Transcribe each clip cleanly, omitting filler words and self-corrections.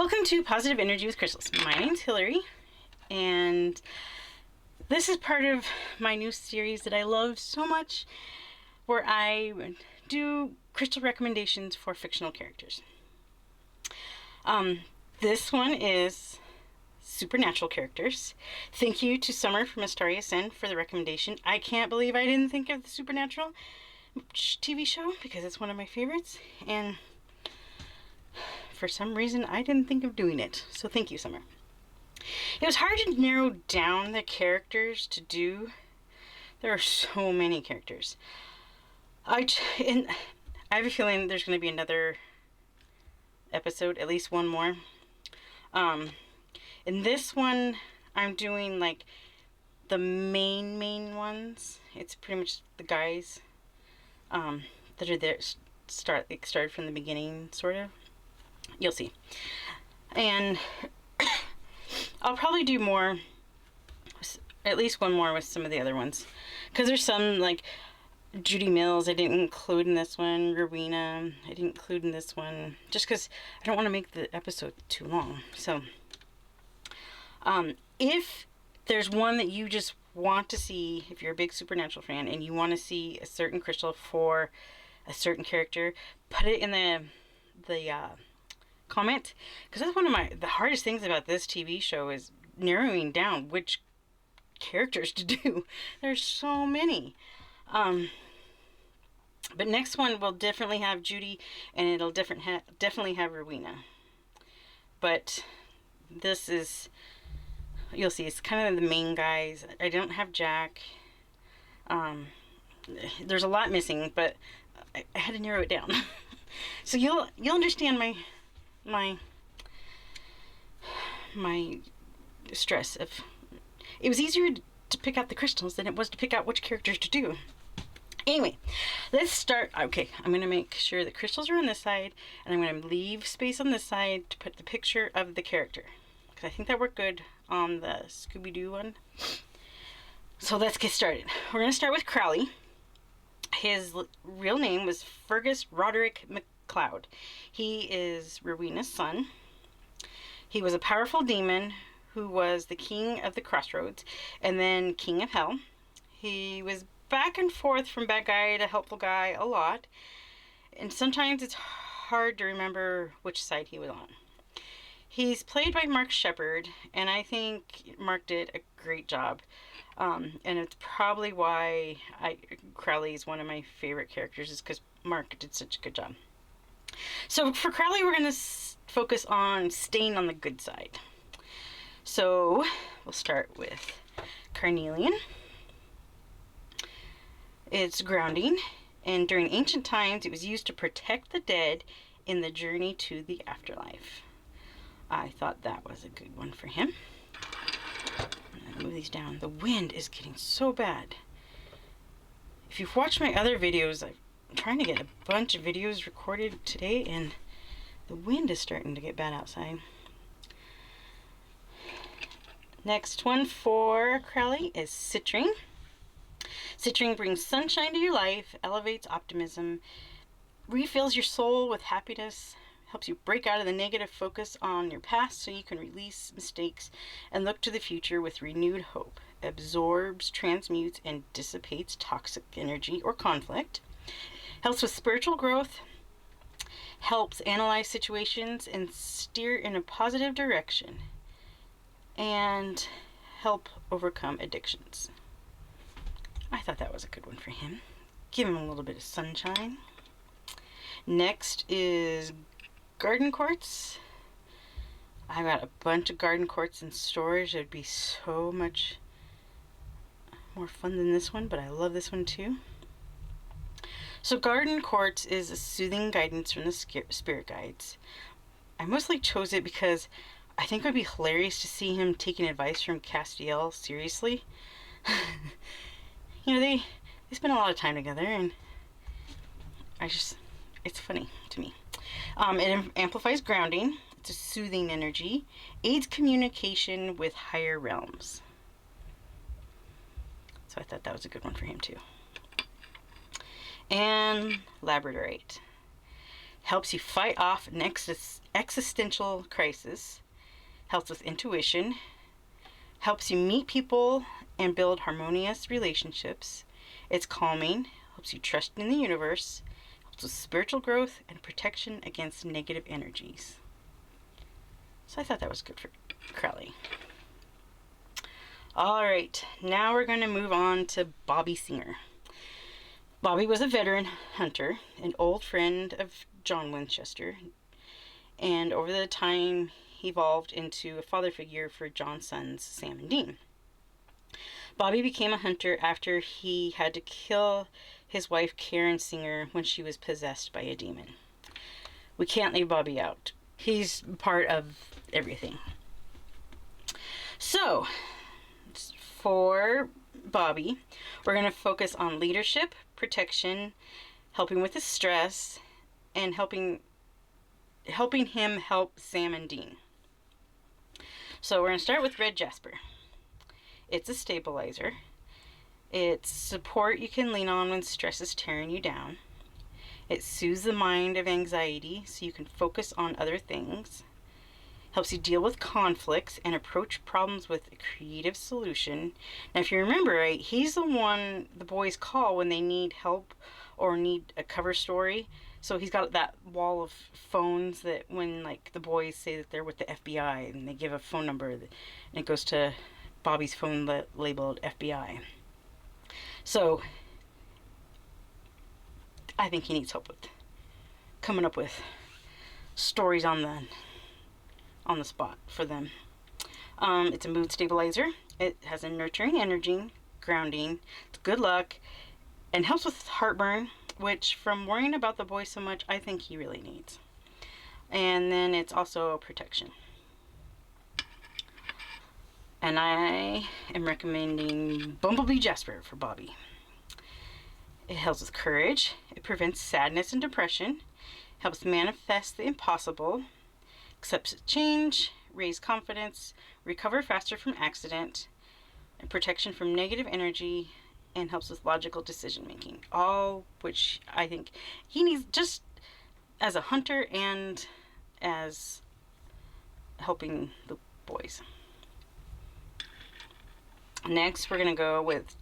Welcome to Positive Energy with Crystals. My name's Hillary, and this is part of my new series that I love so much, where I do crystal recommendations for fictional characters. This one is supernatural characters. Thank you to Summer from Astaria Sen for the recommendation. I can't believe I didn't think of the Supernatural TV show because it's one of my favorites, and for some reason I didn't think of doing it. So thank you, Summer. It was hard to narrow down the characters to do. There are so many characters. I have a feeling there's going to be another episode, at least one more. In this one, I'm doing like the main ones. It's pretty much the guys that are there, started from the beginning, sort of. You'll see. And I'll probably do more, at least one more with some of the other ones, because there's some like Judy Mills I didn't include in this one. Rowena I didn't include in this one, just because I don't want to make the episode too long. So if there's one that you just want to see, if you're a big Supernatural fan and you want to see a certain crystal for a certain character, put it in the comment, because that's one of the hardest things about this TV show is narrowing down which characters to do. There's so many. But next one will definitely have Judy, and it'll definitely have Rowena. But this is, you'll see, it's kind of the main guys. I don't have Jack. There's a lot missing, but I had to narrow it down. So you'll understand my stress of, it was easier to pick out the crystals than it was to pick out which characters to do. Anyway, let's start. Okay, I'm going to make sure the crystals are on this side, and I'm going to leave space on this side to put the picture of the character, because I think that worked good on the Scooby-Doo one. So let's get started. We're going to start with Crowley. His real name was Fergus Roderick MacLeod. He is Rowena's son. He was a powerful demon who was the king of the crossroads and then king of hell. He was back and forth from bad guy to helpful guy a lot, and sometimes it's hard to remember which side he was on. He's played by Mark Sheppard, and I think Mark did a great job. And it's probably why Crowley is one of my favorite characters, is because Mark did such a good job. So for Crowley, we're going to focus on staying on the good side. So we'll start with carnelian. It's grounding, and during ancient times it was used to protect the dead in the journey to the afterlife. I thought that was a good one for him. I'm going to move these down. The wind is getting so bad. If you've watched my other videos, I'm trying to get a bunch of videos recorded today, and the wind is starting to get bad outside. Next one for Crowley is citrine. Citrine brings sunshine to your life, elevates optimism, refills your soul with happiness, helps you break out of the negative focus on your past so you can release mistakes and look to the future with renewed hope, absorbs, transmutes, and dissipates toxic energy or conflict, helps with spiritual growth, helps analyze situations and steer in a positive direction, and help overcome addictions. I thought that was a good one for him. Give him a little bit of sunshine. Next is garden quartz. I've got a bunch of garden quartz in storage. It would be so much more fun than this one, but I love this one too. So garden quartz is a soothing guidance from the spirit guides. I mostly chose it because I think it would be hilarious to see him taking advice from Castiel seriously. You know, they spend a lot of time together, and it's funny to me. It amplifies grounding. It's a soothing energy. Aids communication with higher realms. So I thought that was a good one for him too. And labradorite. helps you fight off an existential crisis, helps with intuition, helps you meet people and build harmonious relationships. It's calming, helps you trust in the universe, helps with spiritual growth and protection against negative energies. So I thought that was good for Crowley. All right, now we're going to move on to Bobby Singer. Bobby was a veteran hunter, an old friend of John Winchester, and over the time he evolved into a father figure for John's sons, Sam and Dean. Bobby became a hunter after he had to kill his wife Karen Singer when she was possessed by a demon. We can't leave Bobby out. He's part of everything. So, for Bobby, we're going to focus on leadership, protection, helping with his stress, and helping him help Sam and Dean. So we're going to start with red jasper. It's a stabilizer. It's support you can lean on when stress is tearing you down. It soothes the mind of anxiety so you can focus on other things. Helps you deal with conflicts and approach problems with a creative solution. Now, if you remember right, he's the one the boys call when they need help or need a cover story. So he's got that wall of phones that when like the boys say that they're with the FBI and they give a phone number and it goes to Bobby's phone labeled FBI. So I think he needs help with coming up with stories on the spot for them. It's a mood stabilizer. It has a nurturing energy, grounding, it's good luck, and helps with heartburn, which from worrying about the boy so much, I think he really needs. And then it's also protection. And I am recommending Bumblebee Jasper for Bobby. It helps with courage. It prevents sadness and depression. Helps manifest the impossible. Accepts change. Raise confidence. Recover faster from accident. And protection from negative energy. And helps with logical decision making. All which I think he needs just as a hunter and as helping the boys. Next, we're going to go with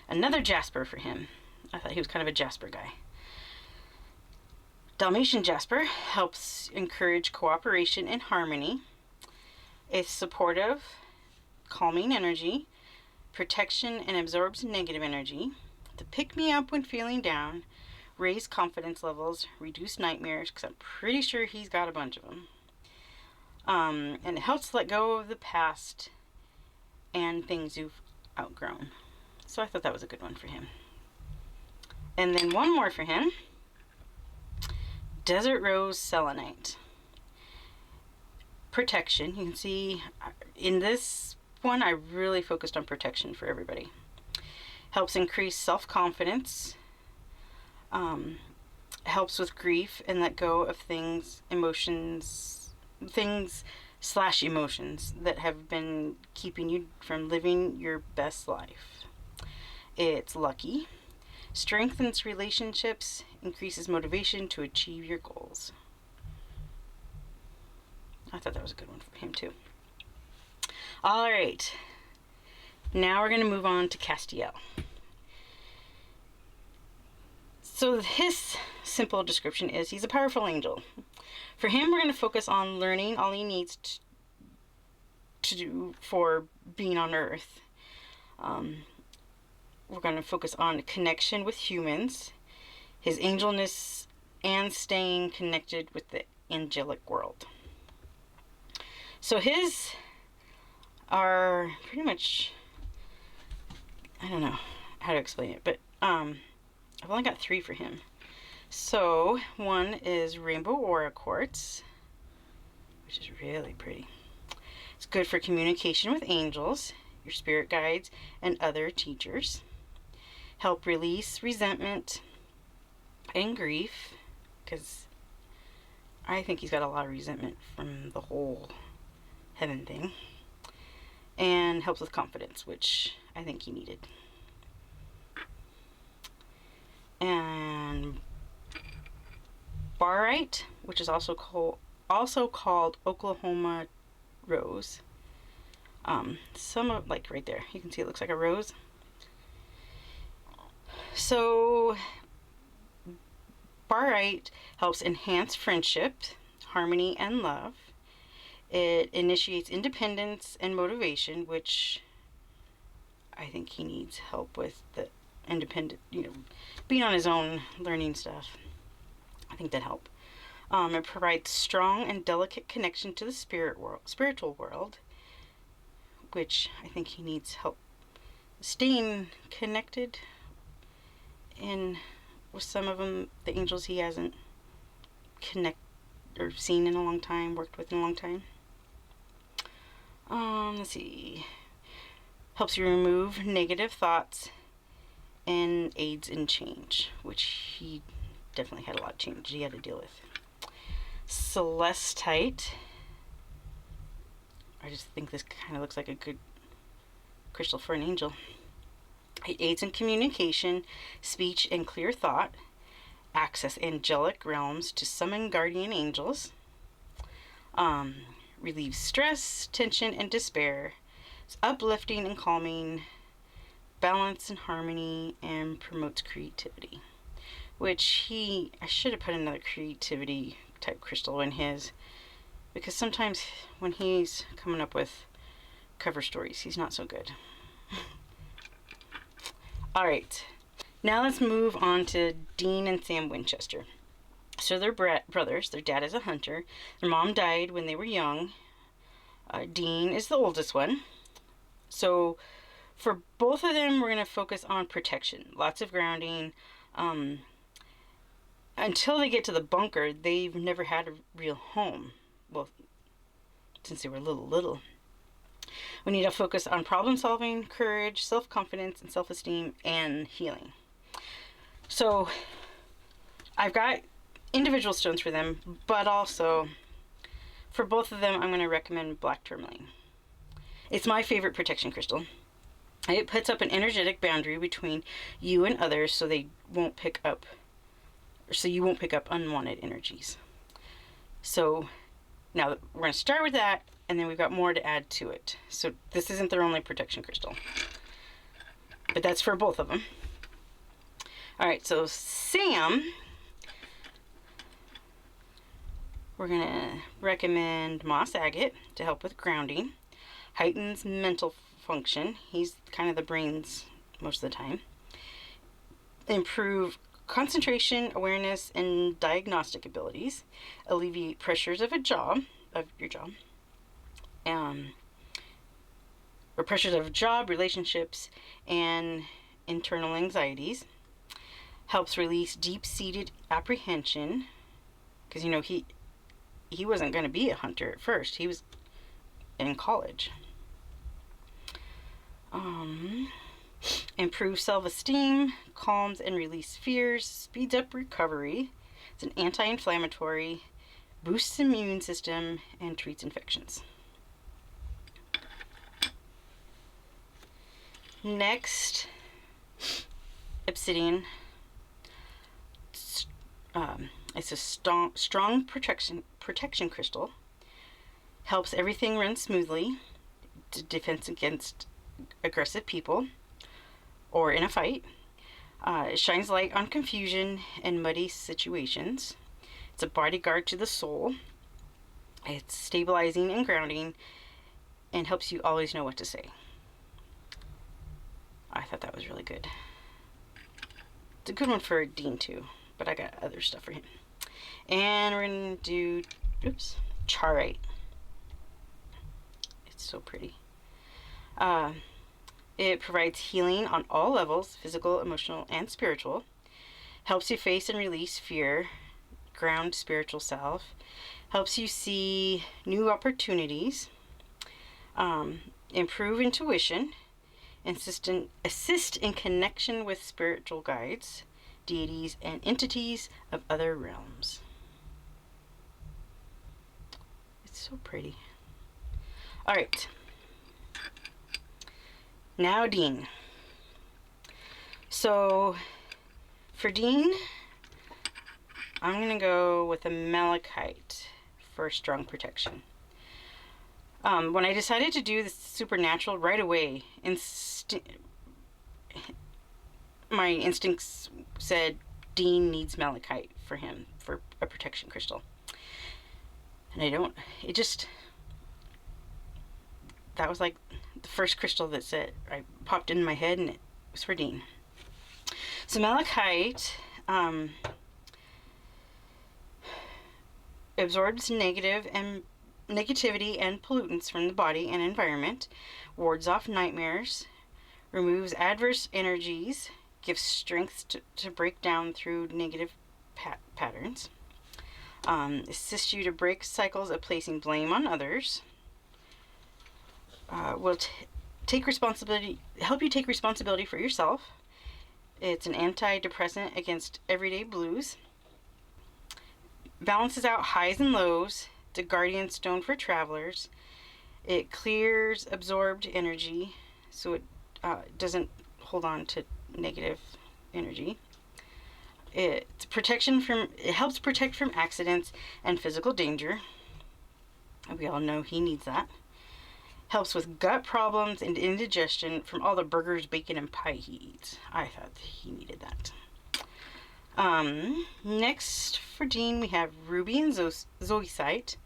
another Jasper for him. I thought he was kind of a Jasper guy. Dalmatian Jasper helps encourage cooperation and harmony. It's supportive, calming energy, protection, and absorbs negative energy. To pick me up when feeling down, raise confidence levels, reduce nightmares, because I'm pretty sure he's got a bunch of them. And it helps let go of the past and things you've outgrown. So I thought that was a good one for him. And then one more for him. Desert Rose Selenite. Protection. You can see in this one I really focused on protection for everybody. Helps increase self-confidence. Helps with grief and let go of things that have been keeping you from living your best life. It's lucky. Strengthens relationships, increases motivation to achieve your goals. I thought that was a good one for him too. All right. Now we're going to move on to Castiel. So his simple description is he's a powerful angel. For him, we're going to focus on learning all he needs to do for being on Earth. We're going to focus on connection with humans, his angelness, and staying connected with the angelic world. So his are pretty much, I don't know how to explain it, but I've only got 3 for him. So one is Rainbow Aura Quartz, which is really pretty. It's good for communication with angels, your spirit guides, and other teachers. Help release resentment and grief, because I think he's got a lot of resentment from the whole heaven thing. And helps with confidence, which I think he needed. And barite, which is also called Oklahoma rose. Some of, like right there, you can see it looks like a rose. So barite helps enhance friendship, harmony, and love. It initiates independence and motivation, which I think he needs help with, the independent, being on his own, learning stuff. I think that help. It provides strong and delicate connection to the spiritual world, which I think he needs help staying connected in with some of them, the angels he hasn't seen in a long time, worked with in a long time. Let's see. Helps you remove negative thoughts and aids in change, which he definitely had a lot of change he had to deal with. Celestite. I just think this kind of looks like a good crystal for an angel. It aids in communication, speech, and clear thought. Access angelic realms to summon guardian angels. Relieves stress, tension, and despair. It's uplifting and calming. Balance and harmony, and promotes creativity. Which I should have put another creativity type crystal in his, because sometimes when he's coming up with cover stories, he's not so good. Alright, now let's move on to Dean and Sam Winchester. So they're brothers. Their dad is a hunter. Their mom died when they were young. Dean is the oldest one. So for both of them, we're going to focus on protection. Lots of grounding. Until they get to the bunker, they've never had a real home. Well, since they were little. We need to focus on problem solving, courage, self-confidence, and self-esteem, and healing. So I've got individual stones for them, but also for both of them, I'm going to recommend black tourmaline. It's my favorite protection crystal. It puts up an energetic boundary between you and others, so you won't pick up unwanted energies. So now we're going to start with that, and then we've got more to add to it. So this isn't their only protection crystal, but that's for both of them. All right, so Sam, we're going to recommend moss agate to help with grounding. Heightens mental function. He's kind of the brains most of the time. Improve concentration, awareness, and diagnostic abilities. Alleviate pressures of your job, or pressures of job, relationships, and internal anxieties. Helps release deep-seated apprehension, because he wasn't going to be a hunter at first. He was in college. Improves self-esteem, calms and releases fears, speeds up recovery. It's an anti-inflammatory, boosts immune system, and treats infections. Next, obsidian. It's a strong protection crystal. Helps everything run smoothly. Defense against aggressive people or in a fight. It shines light on confusion and muddy situations. It's a bodyguard to the soul. It's stabilizing and grounding, and helps you always know what to say. I thought that was really good. It's a good one for Dean too, but I got other stuff for him. And we're going to do, charite. It's so pretty. It provides healing on all levels, physical, emotional, and spiritual. Helps you face and release fear, ground spiritual self. Helps you see new opportunities. Improve intuition. Assist in connection with spiritual guides, deities, and entities of other realms. It's so pretty. All right. Now Dean. So for Dean, I'm going to go with a malachite for strong protection. When I decided to do the supernatural right away, my instincts said Dean needs malachite for him for a protection crystal. And I don't, it just, that was like the first crystal that said, I popped in my head, and it was for Dean. So malachite absorbs negativity and pollutants from the body and environment, wards off nightmares, removes adverse energies, gives strength to break down through negative patterns, assists you to break cycles of placing blame on others, will take responsibility, help you take responsibility for yourself. It's an antidepressant against everyday blues. Balances out highs and lows. It's a guardian stone for travelers. It clears absorbed energy, so it doesn't hold on to negative energy. It helps protect from accidents and physical danger. We all know he needs that. Helps with gut problems and indigestion from all the burgers, bacon, and pie he eats. I thought he needed that. Next for Dean, we have ruby and zoisite.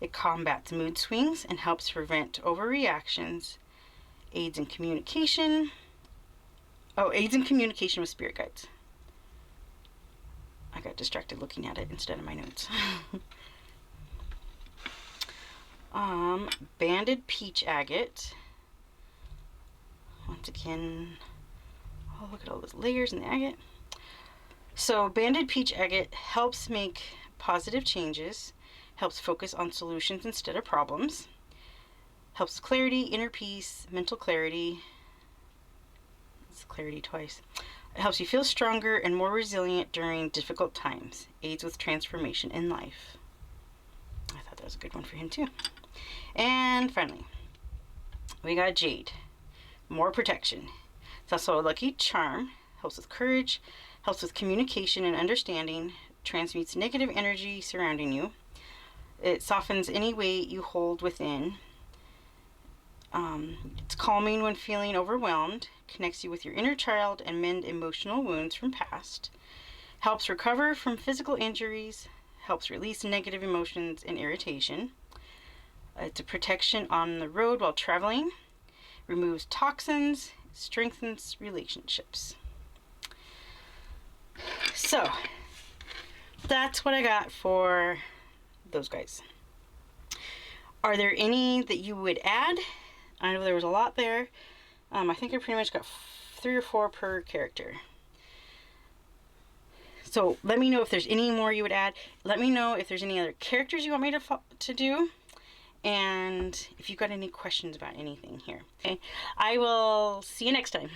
It combats mood swings and helps prevent overreactions. Aids in communication. Aids in communication with spirit guides. I got distracted looking at it instead of my notes. Banded peach agate. Once again, look at all those layers in the agate. So banded peach agate helps make positive changes, helps focus on solutions instead of problems, helps clarity, inner peace, mental clarity. It's clarity twice. It helps you feel stronger and more resilient during difficult times. Aids with transformation in life. I thought that was a good one for him too. And finally, we got jade. More protection. It's also a lucky charm. Helps with courage. Helps with communication and understanding. Transmutes negative energy surrounding you. It softens any weight you hold within. It's calming when feeling overwhelmed. Connects you with your inner child and mend emotional wounds from past. Helps recover from physical injuries. Helps release negative emotions and irritation. It's a protection on the road while traveling. Removes toxins. Strengthens relationships. So, that's what I got for those guys. Are there any that you would add? I know there was a lot there. I think I pretty much got 3 or 4 per character. So let me know if there's any more you would add. Let me know if there's any other characters you want me to do. And if you've got any questions about anything here. Okay, I will see you next time.